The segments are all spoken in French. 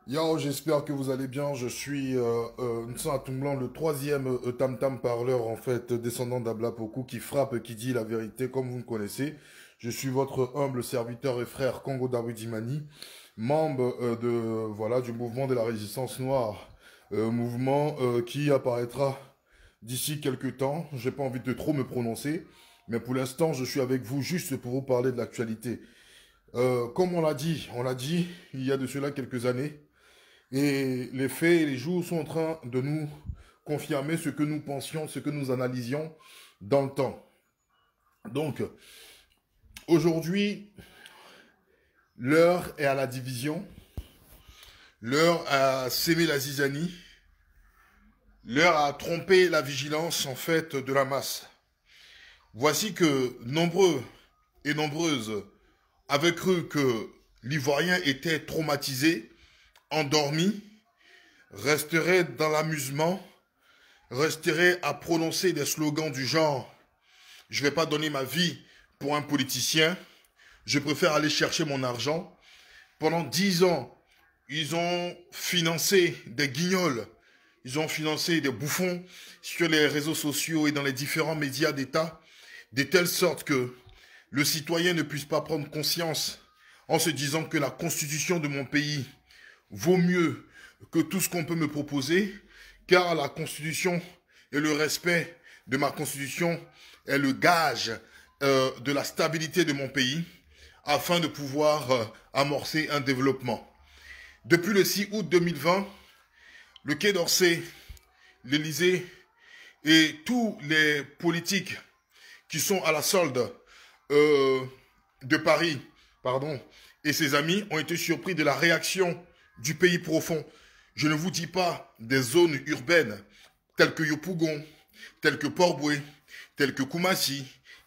Yo, j'espère que vous allez bien. Je suis Nsan Atumblan, le troisième tam-tam parleur, en fait, descendant d'Ablapoku, qui frappe, qui dit la vérité, comme vous me connaissez. Je suis votre humble serviteur et frère Congo Dawidimani, membre voilà, du mouvement de la résistance noire, mouvement qui apparaîtra d'ici quelques temps. J'ai pas envie de trop me prononcer, mais pour l'instant, je suis avec vous juste pour vous parler de l'actualité. Comme on l'a dit, il y a de cela quelques années, et les faits et les jours sont en train de nous confirmer ce que nous pensions, ce que nous analysions dans le temps. Donc, aujourd'hui, l'heure est à la division, l'heure à s'aimer la zizanie, l'heure à tromper la vigilance, en fait, de la masse. Voici que nombreux et nombreuses avaient cru que l'Ivoirien était traumatisé, endormi, resterait dans l'amusement, resterait à prononcer des slogans du genre « Je ne vais pas donner ma vie pour un politicien, je préfère aller chercher mon argent ». Pendant 10 ans, ils ont financé des guignols, ils ont financé des bouffons sur les réseaux sociaux et dans les différents médias d'État, de telle sorte que le citoyen ne puisse pas prendre conscience en se disant que la constitution de mon pays vaut mieux que tout ce qu'on peut me proposer, car la constitution et le respect de ma constitution est le gage de la stabilité de mon pays afin de pouvoir amorcer un développement. Depuis le 6 août 2020, le Quai d'Orsay, l'Élysée et tous les politiques qui sont à la solde de Paris, et ses amis ont été surpris de la réaction du pays profond. Je ne vous dis pas des zones urbaines telles que Yopougon, telles que Port-Boué, telles que Koumassi,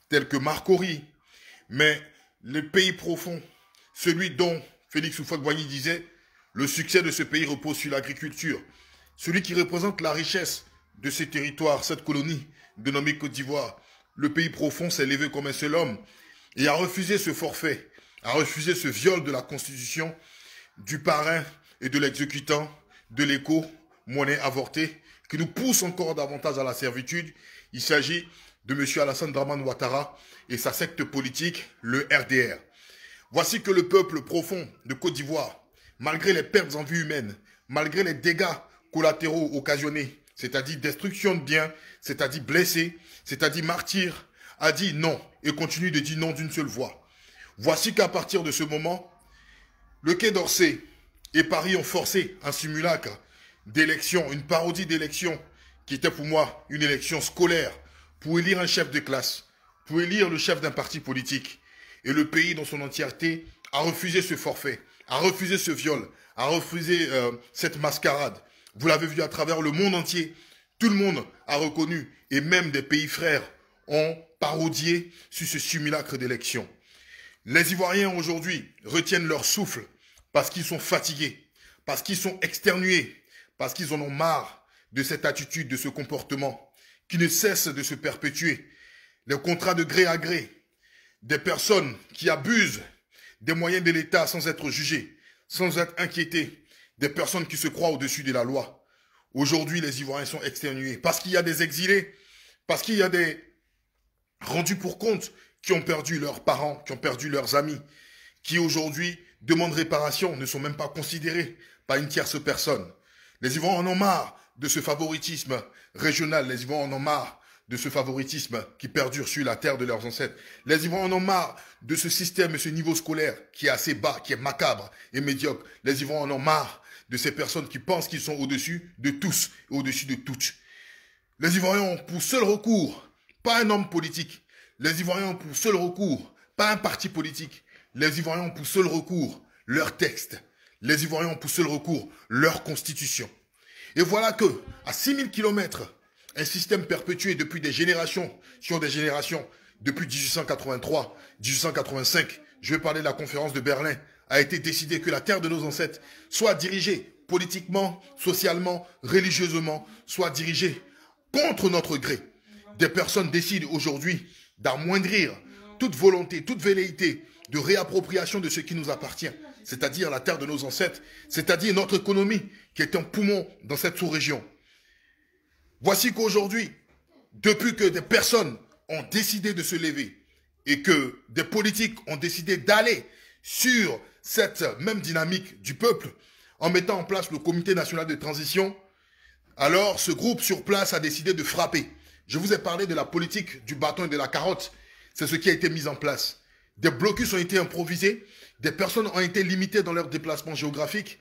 telles que Marcory, mais le pays profond, celui dont Félix Houphouët-Boigny disait « Le succès de ce pays repose sur l'agriculture », celui qui représente la richesse de ces territoires, cette colonie dénommée Côte d'Ivoire. Le pays profond s'est levé comme un seul homme et a refusé ce forfait, a refusé ce viol de la Constitution, du parrain et de l'exécutant, de l'écho, monnaie avortée, qui nous pousse encore davantage à la servitude. Il s'agit de M. Alassane Dramane Ouattara et sa secte politique, le RDR. Voici que le peuple profond de Côte d'Ivoire, malgré les pertes en vie humaine, malgré les dégâts collatéraux occasionnés, c'est-à-dire destruction de biens, c'est-à-dire blessés, c'est-à-dire martyrs, a dit non et continue de dire non d'une seule voix. Voici qu'à partir de ce moment, le Quai d'Orsay et Paris ont forcé un simulacre d'élection, une parodie d'élection qui était pour moi une élection scolaire pour élire un chef de classe, pour élire le chef d'un parti politique. Et le pays dans son entièreté a refusé ce forfait, a refusé ce viol, a refusé cette mascarade. Vous l'avez vu à travers le monde entier. Tout le monde a reconnu et même des pays frères ont parodié sur ce simulacre d'élection. Les Ivoiriens aujourd'hui retiennent leur souffle parce qu'ils sont fatigués, parce qu'ils sont externués, parce qu'ils en ont marre de cette attitude, de ce comportement qui ne cesse de se perpétuer. Les contrats de gré à gré, des personnes qui abusent des moyens de l'État sans être jugés, sans être inquiétés, des personnes qui se croient au-dessus de la loi. Aujourd'hui, les Ivoiriens sont exténués parce qu'il y a des exilés, parce qu'il y a des rendus pour compte qui ont perdu leurs parents, qui ont perdu leurs amis, qui aujourd'hui demandent réparation, ne sont même pas considérés par une tierce personne. Les Ivoiriens en ont marre de ce favoritisme régional, les Ivoiriens en ont marre de ce favoritisme qui perdure sur la terre de leurs ancêtres. Les Ivoiriens en ont marre de ce système et ce niveau scolaire qui est assez bas, qui est macabre et médiocre. Les Ivoiriens en ont marre de ces personnes qui pensent qu'ils sont au-dessus de tous et au-dessus de toutes. Les Ivoiriens ont pour seul recours, pas un homme politique. Les Ivoiriens ont pour seul recours, pas un parti politique. Les Ivoiriens ont pour seul recours leur texte. Les Ivoiriens ont pour seul recours leur constitution. Et voilà que, à 6000 kilomètres, un système perpétué depuis des générations, sur des générations, depuis 1883, 1885, je vais parler de la conférence de Berlin, a été décidé que la terre de nos ancêtres soit dirigée politiquement, socialement, religieusement, soit dirigée contre notre gré. Des personnes décident aujourd'hui d'amoindrir toute volonté, toute velléité de réappropriation de ce qui nous appartient, c'est-à-dire la terre de nos ancêtres, c'est-à-dire notre économie qui est un poumon dans cette sous-région. Voici qu'aujourd'hui, depuis que des personnes ont décidé de se lever et que des politiques ont décidé d'aller sur cette même dynamique du peuple en mettant en place le comité national de transition, alors ce groupe sur place a décidé de frapper. Je vous ai parlé de la politique du bâton et de la carotte. C'est ce qui a été mis en place. Des blocus ont été improvisés, des personnes ont été limitées dans leur déplacement géographique,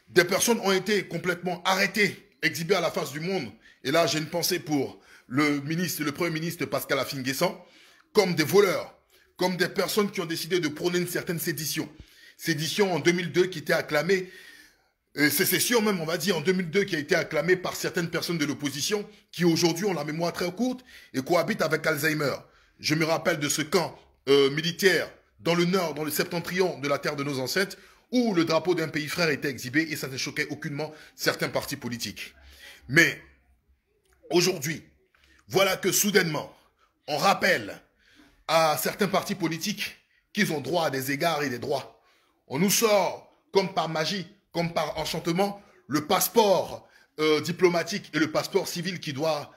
des personnes ont été complètement arrêtées, exhibées à la face du monde. Et là, j'ai une pensée pour le Premier ministre Pascal Affi-N'Guessan, comme des voleurs, comme des personnes qui ont décidé de prôner une certaine sédition. Sédition en 2002 qui était acclamée, sécession même, on va dire, en 2002 qui a été acclamée par certaines personnes de l'opposition qui aujourd'hui ont la mémoire très courte et cohabitent avec Alzheimer. Je me rappelle de ce camp militaire dans le nord, dans le septentrion de la terre de nos ancêtres, où le drapeau d'un pays frère était exhibé et ça ne choquait aucunement certains partis politiques. Mais aujourd'hui, voilà que soudainement, on rappelle à certains partis politiques qu'ils ont droit à des égards et des droits. On nous sort, comme par magie, comme par enchantement, le passeport diplomatique et le passeport civil qui doit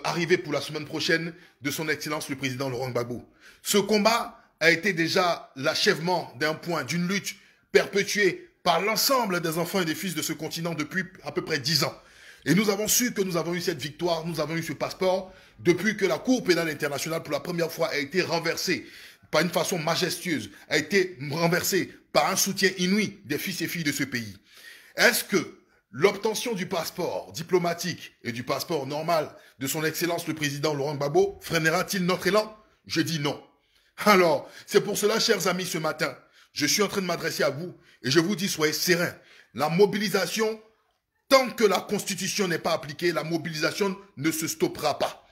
arriver pour la semaine prochaine de son Excellence le Président Laurent Gbagbo. Ce combat a été déjà l'achèvement d'un point, d'une lutte perpétuée par l'ensemble des enfants et des fils de ce continent depuis à peu près 10 ans. Et nous avons su que nous avons eu cette victoire, nous avons eu ce passeport, depuis que la Cour pénale internationale, pour la première fois, a été renversée par une façon majestueuse, a été renversée par un soutien inouï des fils et filles de ce pays. Est-ce que l'obtention du passeport diplomatique et du passeport normal de son Excellence le Président Laurent Gbagbo freinera-t-il notre élan? Je dis non. Alors, c'est pour cela, chers amis, ce matin, je suis en train de m'adresser à vous et je vous dis, soyez sereins. La mobilisation, tant que la Constitution n'est pas appliquée, la mobilisation ne se stoppera pas.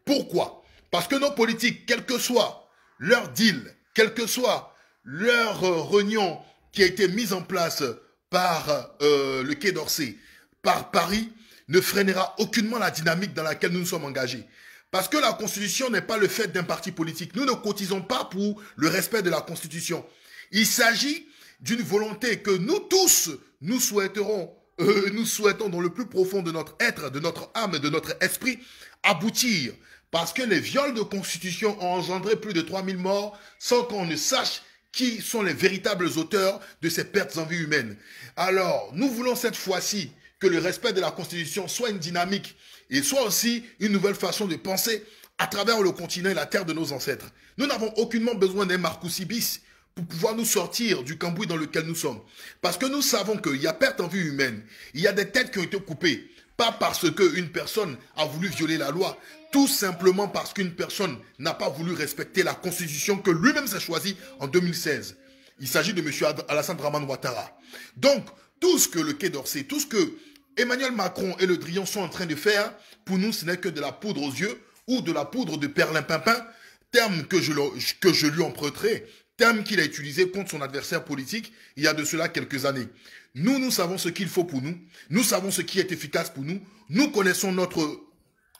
Pourquoi? Parce que nos politiques, quel que soit leur deal, quel que soit leur réunion qui a été mise en place par le Quai d'Orsay, par Paris, ne freinera aucunement la dynamique dans laquelle nous nous sommes engagés. Parce que la Constitution n'est pas le fait d'un parti politique. Nous ne cotisons pas pour le respect de la Constitution. Il s'agit d'une volonté que nous tous, nous souhaitons dans le plus profond de notre être, de notre âme et de notre esprit, aboutir. Parce que les viols de Constitution ont engendré plus de 3000 morts sans qu'on ne sache qui sont les véritables auteurs de ces pertes en vie humaine. Alors, nous voulons cette fois-ci que le respect de la Constitution soit une dynamique et soit aussi une nouvelle façon de penser à travers le continent et la terre de nos ancêtres. Nous n'avons aucunement besoin d'un Marcoussis bis pour pouvoir nous sortir du cambouis dans lequel nous sommes. Parce que nous savons qu'il y a perte en vie humaine, il y a des têtes qui ont été coupées, pas parce qu'une personne a voulu violer la loi, tout simplement parce qu'une personne n'a pas voulu respecter la Constitution que lui-même s'est choisie en 2016. Il s'agit de M. Alassane Dramane Ouattara. Donc, tout ce que le Quai d'Orsay, tout ce que Emmanuel Macron et Le Drian sont en train de faire, pour nous, ce n'est que de la poudre aux yeux ou de la poudre de perlimpinpin, terme que je lui emprunterai, terme qu'il a utilisé contre son adversaire politique il y a de cela quelques années. Nous savons ce qu'il faut pour nous, nous savons ce qui est efficace pour nous, nous connaissons notre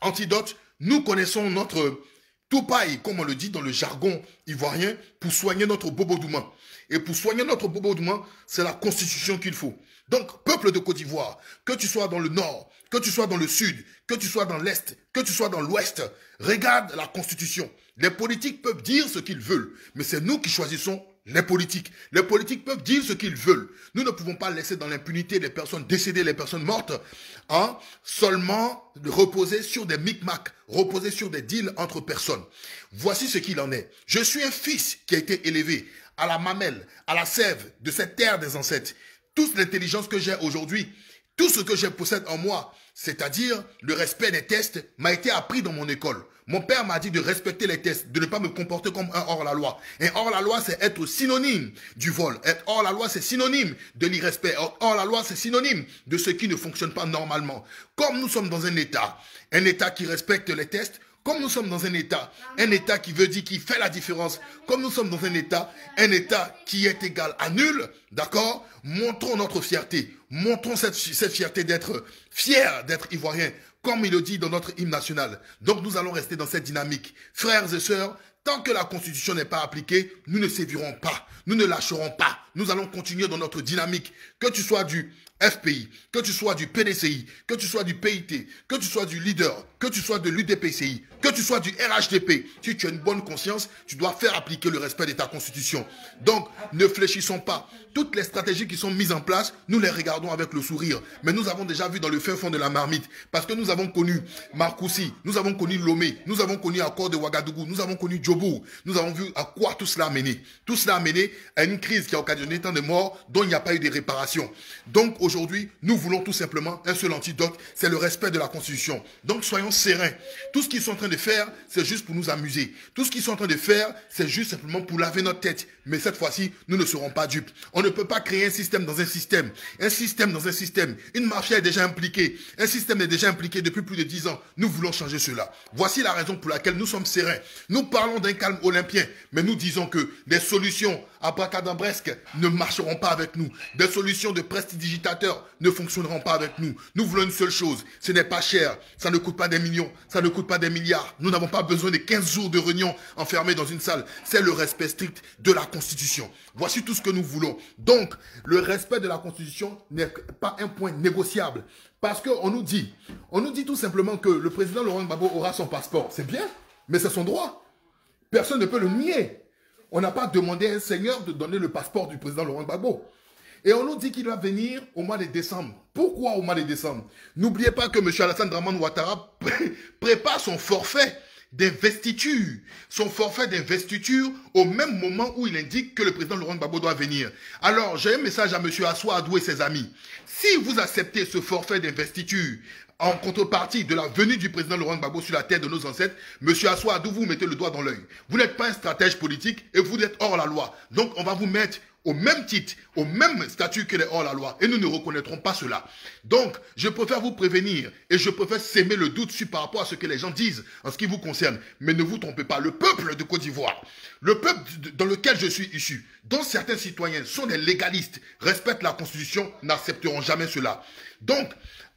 antidote, nous connaissons notre Tout paille, comme on le dit dans le jargon ivoirien, pour soigner notre bobo-douma. Et pour soigner notre bobo-douma, c'est la constitution qu'il faut. Donc, peuple de Côte d'Ivoire, que tu sois dans le nord, que tu sois dans le sud, que tu sois dans l'est, que tu sois dans l'ouest, regarde la constitution. Les politiques peuvent dire ce qu'ils veulent, mais c'est nous qui choisissons les politiques. Les politiques peuvent dire ce qu'ils veulent. Nous ne pouvons pas laisser dans l'impunité les personnes décédées, les personnes mortes, hein, seulement reposer sur des micmacs, reposer sur des deals entre personnes. Voici ce qu'il en est. Je suis un fils qui a été élevé à la mamelle, à la sève de cette terre des ancêtres. Toute l'intelligence que j'ai aujourd'hui, tout ce que je possède en moi, c'est-à-dire le respect des tests, m'a été appris dans mon école. Mon père m'a dit de respecter les tests, de ne pas me comporter comme un hors-la-loi. Et hors-la-loi, c'est être synonyme du vol. Être hors-la-loi, c'est synonyme de l'irrespect. Hors-la-loi, c'est synonyme de ce qui ne fonctionne pas normalement. Comme nous sommes dans un État qui respecte les tests, comme nous sommes dans un État qui veut dire qu'il fait la différence, comme nous sommes dans un État qui est égal à nul, d'accord? Montrons notre fierté, montrons cette fierté d'être fiers d'être Ivoiriens, comme il le dit dans notre hymne national. Donc nous allons rester dans cette dynamique. Frères et sœurs, tant que la Constitution n'est pas appliquée, nous ne sévirons pas, nous ne lâcherons pas. Nous allons continuer dans notre dynamique, que tu sois du FPI, que tu sois du PDCI, que tu sois du PIT, que tu sois du leader, que tu sois de l'UDPCI, que tu sois du RHDP. Si tu as une bonne conscience, tu dois faire appliquer le respect de ta constitution. Donc, ne fléchissons pas. Toutes les stratégies qui sont mises en place, nous les regardons avec le sourire. Mais nous avons déjà vu dans le fin fond de la marmite, parce que nous avons connu Marcoussi, nous avons connu Lomé, nous avons connu Accord de Ouagadougou, nous avons connu Djobourg, nous avons vu à quoi tout cela a mené. Tout cela a mené à une crise qui a occasionné tant de morts dont il n'y a pas eu de réparation. Donc, aujourd'hui, nous voulons tout simplement un seul antidote, c'est le respect de la Constitution. Donc, soyons sereins. Tout ce qu'ils sont en train de faire, c'est juste pour nous amuser. Tout ce qu'ils sont en train de faire, c'est juste simplement pour laver notre tête. Mais cette fois-ci, nous ne serons pas dupes. On ne peut pas créer un système dans un système. Un système dans un système. Une mafia est déjà impliquée. Un système est déjà impliqué depuis plus de 10 ans. Nous voulons changer cela. Voici la raison pour laquelle nous sommes sereins. Nous parlons d'un calme olympien, mais nous disons que des solutions abracadabresques ne marcheront pas avec nous. Des solutions de prestidigitateurs ne fonctionneront pas avec nous. Nous voulons une seule chose. Ce n'est pas cher. Ça ne coûte pas des millions. Ça ne coûte pas des milliards. Nous n'avons pas besoin de 15 jours de réunion enfermés dans une salle. C'est le respect strict de la Constitution. Voici tout ce que nous voulons. Donc, le respect de la Constitution n'est pas un point négociable. Parce qu'on nous dit tout simplement que le président Laurent Gbagbo aura son passeport. C'est bien, mais c'est son droit. Personne ne peut le nier. On n'a pas demandé à un seigneur de donner le passeport du président Laurent Gbagbo. Et on nous dit qu'il va venir au mois de décembre. Pourquoi au mois de décembre? N'oubliez pas que M. Alassane Dramane Ouattara prépare son forfait d'investiture. Son forfait d'investiture au même moment où il indique que le président Laurent Gbagbo doit venir. Alors, j'ai un message à M. Assou Adou et ses amis. Si vous acceptez ce forfait d'investiture en contrepartie de la venue du président Laurent Gbagbo sur la terre de nos ancêtres, M. Assou Adou, vous mettez le doigt dans l'œil. Vous n'êtes pas un stratège politique et vous êtes hors la loi. Donc, on va vous mettre au même titre, au même statut que les hors-la-loi. Et nous ne reconnaîtrons pas cela. Donc, je préfère vous prévenir et je préfère s'aimer le doute par rapport à ce que les gens disent en ce qui vous concerne. Mais ne vous trompez pas, le peuple de Côte d'Ivoire, le peuple dans lequel je suis issu, dont certains citoyens sont des légalistes, respectent la Constitution, n'accepteront jamais cela. Donc,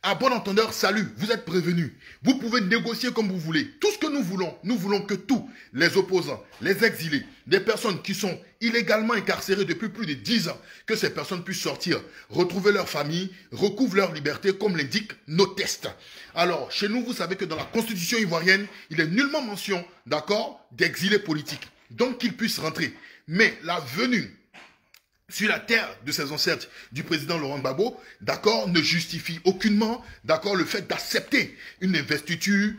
à bon entendeur, salut, vous êtes prévenus. Vous pouvez négocier comme vous voulez. Tout ce que nous voulons que tous les opposants, les exilés, les personnes qui sont illégalement incarcérées depuis plus de 10 ans, que ces personnes puissent sortir, retrouver leur famille, recouvrent leur liberté comme l'indiquent nos tests. Alors, chez nous, vous savez que dans la Constitution ivoirienne, il est nullement mention, d'accord, d'exilés politiques. Donc, qu'ils puissent rentrer. Mais la venue sur la terre de ses ancêtres du président Laurent Gbagbo, d'accord, ne justifie aucunement, d'accord, le fait d'accepter une investiture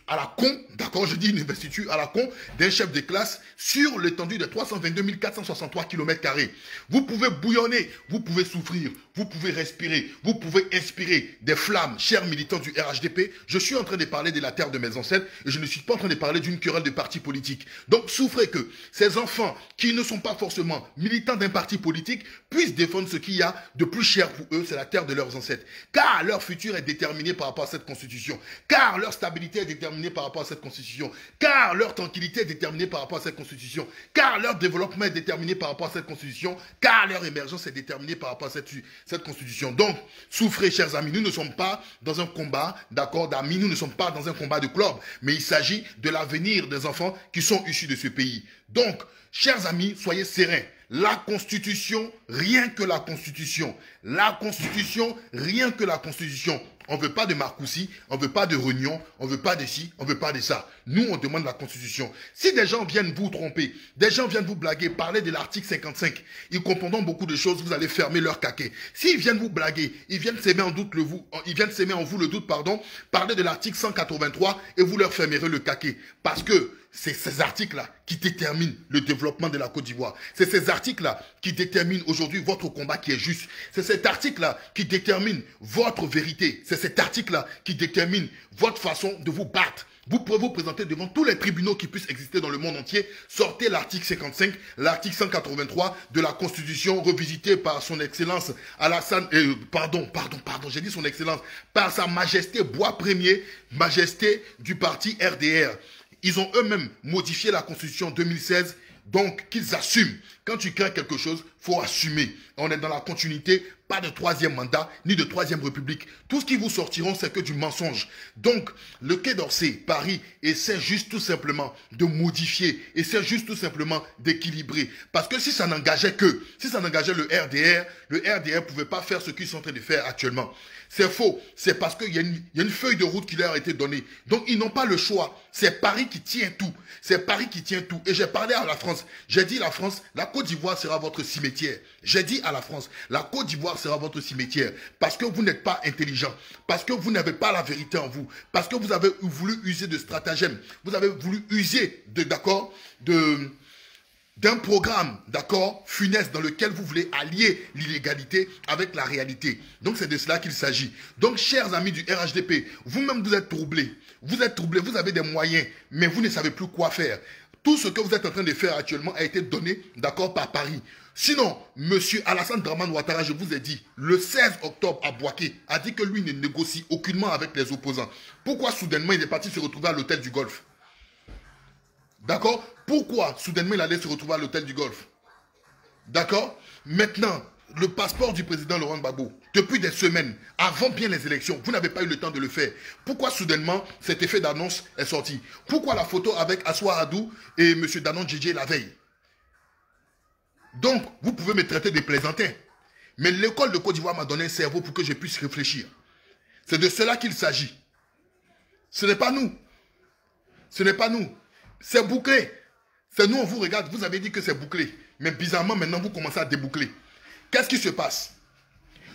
à la con, d'accord, je dis une investiture à la con d'un chef de classe sur l'étendue de 322 463 km². Vous pouvez bouillonner, vous pouvez souffrir, vous pouvez respirer, vous pouvez inspirer des flammes, chers militants du RHDP. Je suis en train de parler de la terre de mes ancêtres et je ne suis pas en train de parler d'une querelle de parti politique. Donc souffrez que ces enfants qui ne sont pas forcément militants d'un parti politique puissent défendre ce qu'il y a de plus cher pour eux, c'est la terre de leurs ancêtres. Car leur futur est déterminé par rapport à cette constitution. Car leur stabilité stabilité est déterminée par rapport à cette constitution. Car leur tranquillité est déterminée par rapport à cette constitution. Car leur développement est déterminé par rapport à cette constitution. Car leur émergence est déterminée par rapport à cette constitution. Donc, souffrez, chers amis. Nous ne sommes pas dans un combat, d'accord, d'amis. Nous ne sommes pas dans un combat de club. Mais il s'agit de l'avenir des enfants qui sont issus de ce pays. Donc, chers amis, soyez sereins. La Constitution, rien que la Constitution. La Constitution, rien que la Constitution. On ne veut pas de Marcoussis, on ne veut pas de Réunion, on ne veut pas de ci, on ne veut pas de ça. Nous, on demande la Constitution. Si des gens viennent vous tromper, des gens viennent vous blaguer, parler de l'article 55, ils comprendront beaucoup de choses, vous allez fermer leur caquet. S'ils viennent vous blaguer, ils viennent s'aimer en vous le doute, parler de l'article 183 et vous leur fermerez le caquet. Parce que c'est ces articles-là qui déterminent le développement de la Côte d'Ivoire. C'est ces articles-là qui déterminent aujourd'hui votre combat qui est juste. C'est cet article-là qui détermine votre vérité. C'est cet article-là qui détermine votre façon de vous battre. Vous pouvez vous présenter devant tous les tribunaux qui puissent exister dans le monde entier. Sortez l'article 55, l'article 183 de la Constitution revisité par son Excellence Alassane, j'ai dit son Excellence, par sa Majesté Bois Ier, Majesté du parti RDR. Ils ont eux-mêmes modifié la Constitution 2016, donc qu'ils assument. Quand tu crées quelque chose, il faut assumer. On est dans la continuité, pas de troisième mandat, ni de troisième république. Tout ce qui vous sortiront, c'est que du mensonge. Donc, le Quai d'Orsay, Paris, essaie juste tout simplement de modifier, essaie juste tout simplement d'équilibrer. Parce que si ça n'engageait le RDR ne pouvait pas faire ce qu'ils sont en train de faire actuellement. C'est faux. C'est parce qu'il y a une feuille de route qui leur a été donnée. Donc, ils n'ont pas le choix. C'est Paris qui tient tout. C'est Paris qui tient tout. Et j'ai parlé à la France. J'ai dit la France, la Côte d'Ivoire sera votre cimetière. J'ai dit à la France, la Côte d'Ivoire sera votre cimetière. Parce que vous n'êtes pas intelligent. Parce que vous n'avez pas la vérité en vous. Parce que vous avez voulu user de stratagèmes. Vous avez voulu user d'un programme, d'accord, funeste dans lequel vous voulez allier l'illégalité avec la réalité. Donc, c'est de cela qu'il s'agit. Donc, chers amis du RHDP, vous-même, vous êtes troublés. Vous êtes troublés, vous avez des moyens, mais vous ne savez plus quoi faire. Tout ce que vous êtes en train de faire actuellement a été donné, d'accord, par Paris. Sinon, M. Alassane Dramane Ouattara, je vous ai dit, le 16 octobre à Bouaké, a dit que lui ne négocie aucunement avec les opposants. Pourquoi soudainement il est parti se retrouver à l'hôtel du Golfe? D'accord? Pourquoi soudainement il allait se retrouver à l'hôtel du Golfe? D'accord? Maintenant, le passeport du président Laurent Gbagbo, depuis des semaines, avant bien les élections, vous n'avez pas eu le temps de le faire. Pourquoi soudainement cet effet d'annonce est sorti? Pourquoi la photo avec Assoua Adou et M. Danon Djidje la veille? Donc, vous pouvez me traiter de plaisantin. Mais l'école de Côte d'Ivoire m'a donné un cerveau pour que je puisse réfléchir. C'est de cela qu'il s'agit. Ce n'est pas nous. Ce n'est pas nous. C'est bouclé. C'est nous, on vous regarde, vous avez dit que c'est bouclé. Mais bizarrement, maintenant, vous commencez à déboucler. Qu'est-ce qui se passe?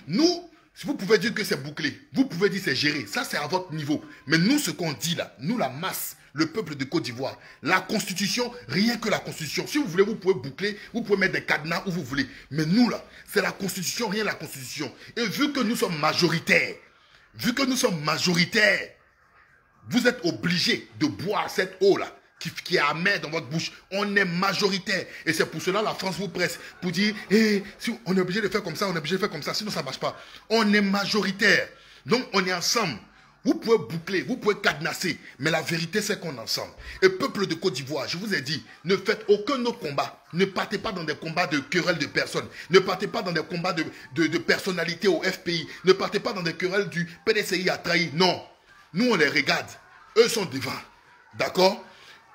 Nous, si vous pouvez dire que c'est bouclé, vous pouvez dire que c'est géré. Ça, c'est à votre niveau. Mais nous, ce qu'on dit là, nous, la masse, le peuple de Côte d'Ivoire, la Constitution, rien que la Constitution. Si vous voulez, vous pouvez boucler, vous pouvez mettre des cadenas où vous voulez. Mais nous, là, c'est la Constitution, rien la Constitution. Et vu que nous sommes majoritaires, vous êtes obligés de boire cette eau-là, qui est amère dans votre bouche. On est majoritaire. Et c'est pour cela la France vous presse pour dire, si on est obligé de faire comme ça, on est obligé de faire comme ça, sinon ça ne marche pas. On est majoritaire. Donc on est ensemble. Vous pouvez boucler, vous pouvez cadenasser, mais la vérité c'est qu'on est ensemble. Et peuple de Côte d'Ivoire, je vous ai dit, ne faites aucun autre combat. Ne partez pas dans des combats de querelles de personnes. Ne partez pas dans des combats de personnalités au FPI. Ne partez pas dans des querelles du PDCI a trahi. Non. Nous on les regarde. Eux sont devant. D'accord?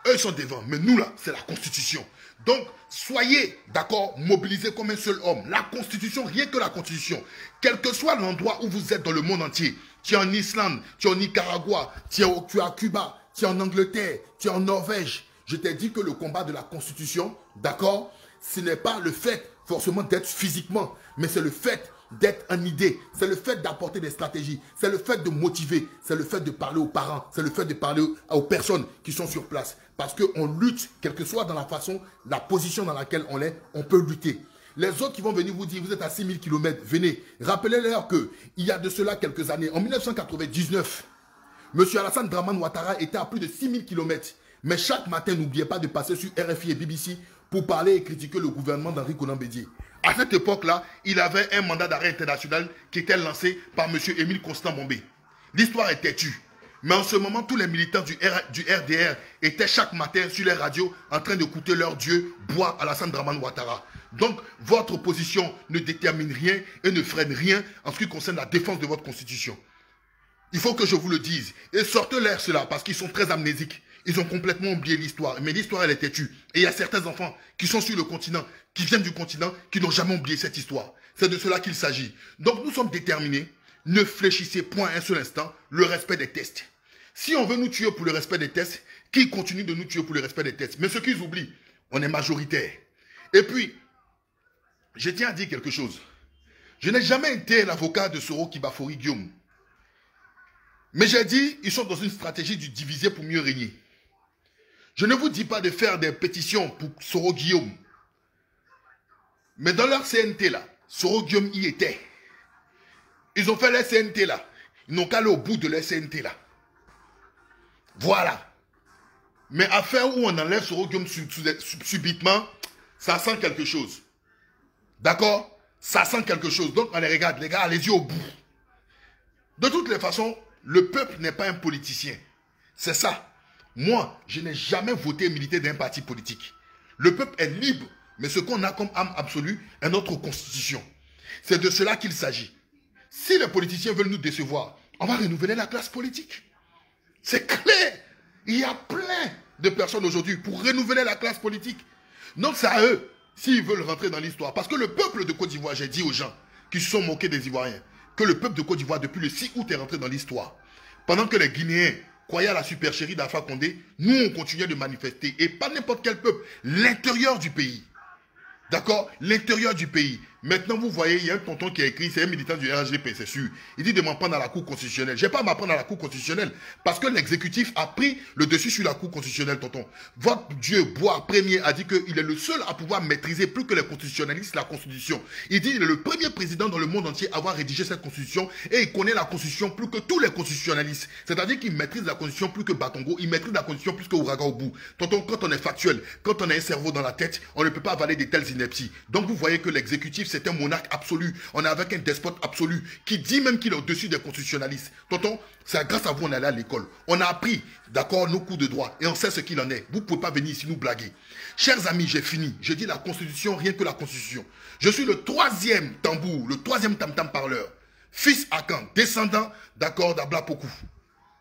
Eux sont devant, mais nous là, c'est la Constitution. Donc, soyez, d'accord, mobilisés comme un seul homme. La Constitution, rien que la Constitution. Quel que soit l'endroit où vous êtes dans le monde entier, tu es en Islande, tu es au Nicaragua, tu es à Cuba, tu es en Angleterre, tu es en Norvège. Je t'ai dit que le combat de la Constitution, d'accord, ce n'est pas le fait forcément d'être physiquement, mais c'est le fait d'être en idée, c'est le fait d'apporter des stratégies, c'est le fait de motiver, c'est le fait de parler aux parents, c'est le fait de parler aux personnes qui sont sur place. Parce qu'on lutte, quelle que soit dans la façon, la position dans laquelle on est, on peut lutter. Les autres qui vont venir vous dire, vous êtes à 6000 km, venez. Rappelez-leur qu'il y a de cela quelques années, en 1999, M. Alassane Dramane Ouattara était à plus de 6000 km. Mais chaque matin, n'oubliez pas de passer sur RFI et BBC pour parler et critiquer le gouvernement d'Henri Konan Bédié. À cette époque-là, il avait un mandat d'arrêt international qui était lancé par M. Émile Constant Bombé. L'histoire est têtue. Mais en ce moment, tous les militants du RDR étaient chaque matin sur les radios en train d'écouter leur Dieu boire Alassane Dramane Ouattara. Donc, votre position ne détermine rien et ne freine rien en ce qui concerne la défense de votre constitution. Il faut que je vous le dise. Et sortez-leur cela parce qu'ils sont très amnésiques. Ils ont complètement oublié l'histoire. Mais l'histoire, elle est têtue. Et il y a certains enfants qui sont sur le continent, qui viennent du continent, qui n'ont jamais oublié cette histoire. C'est de cela qu'il s'agit. Donc, nous sommes déterminés. Ne fléchissez point un seul instant le respect des tests. Si on veut nous tuer pour le respect des tests, qu'ils continuent de nous tuer pour le respect des tests. Mais ce qu'ils oublient, on est majoritaire. Et puis, je tiens à dire quelque chose. Je n'ai jamais été l'avocat de Soro Kibafori Guillaume. Mais j'ai dit, ils sont dans une stratégie du diviser pour mieux régner. Je ne vous dis pas de faire des pétitions pour Soro Guillaume. Mais dans leur CNT là, Soro Guillaume y était. Ils ont fait leur CNT là. Ils n'ont qu'à aller au bout de leur CNT là. Voilà. Mais affaire où on enlève Soro Guillaume subitement, ça sent quelque chose. D'accord? Ça sent quelque chose. Donc on les regarde, les gars, allez-y au bout. De toutes les façons, le peuple n'est pas un politicien. C'est ça. Moi, je n'ai jamais voté et milité d'un parti politique. Le peuple est libre, mais ce qu'on a comme âme absolue est notre constitution. C'est de cela qu'il s'agit. Si les politiciens veulent nous décevoir, on va renouveler la classe politique. C'est clair. Il y a plein de personnes aujourd'hui pour renouveler la classe politique. Donc c'est à eux, s'ils veulent rentrer dans l'histoire. Parce que le peuple de Côte d'Ivoire, j'ai dit aux gens qui se sont moqués des Ivoiriens, que le peuple de Côte d'Ivoire, depuis le 6 août, est rentré dans l'histoire. Pendant que les Guinéens croyaient à la supercherie d'Alpha Condé, nous, on continuait de manifester. Et pas n'importe quel peuple, l'intérieur du pays. D'accord? L'intérieur du pays. Maintenant, vous voyez, il y a un tonton qui a écrit, c'est un militant du RHDP, c'est sûr. Il dit de m'en prendre à la Cour constitutionnelle. Je n'ai pas à m'apprendre à la Cour constitutionnelle parce que l'exécutif a pris le dessus sur la Cour constitutionnelle, tonton. Votre Dieu, Bois Premier, a dit qu'il est le seul à pouvoir maîtriser plus que les constitutionnalistes la Constitution. Il dit qu'il est le premier président dans le monde entier à avoir rédigé cette Constitution et il connaît la Constitution plus que tous les constitutionnalistes. C'est-à-dire qu'il maîtrise la Constitution plus que Batongo, il maîtrise la Constitution plus que Ouraga au bout. Tonton, quand on est factuel, quand on a un cerveau dans la tête, on ne peut pas avaler de telles inepties. Donc vous voyez que l'exécutif, c'est un monarque absolu. On est avec un despote absolu qui dit même qu'il est au-dessus des constitutionnalistes. Tonton, c'est grâce à vous on est allé à l'école. On a appris, d'accord, nos cours de droit et on sait ce qu'il en est. Vous ne pouvez pas venir ici nous blaguer. Chers amis, j'ai fini. Je dis la Constitution, rien que la Constitution. Je suis le troisième tambour, le troisième tam-tam parleur. Fils Akan, descendant, d'accord, d'Abla Pokou.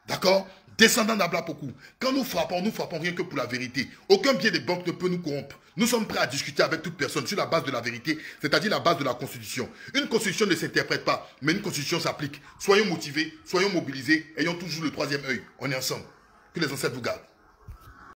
D'accord? Descendant d'Abla Pokou. Quand nous frappons rien que pour la vérité. Aucun biais de banque ne peut nous corrompre. Nous sommes prêts à discuter avec toute personne sur la base de la vérité, c'est-à-dire la base de la Constitution. Une Constitution ne s'interprète pas, mais une Constitution s'applique. Soyons motivés, soyons mobilisés, ayons toujours le troisième œil. On est ensemble. Que les ancêtres vous gardent.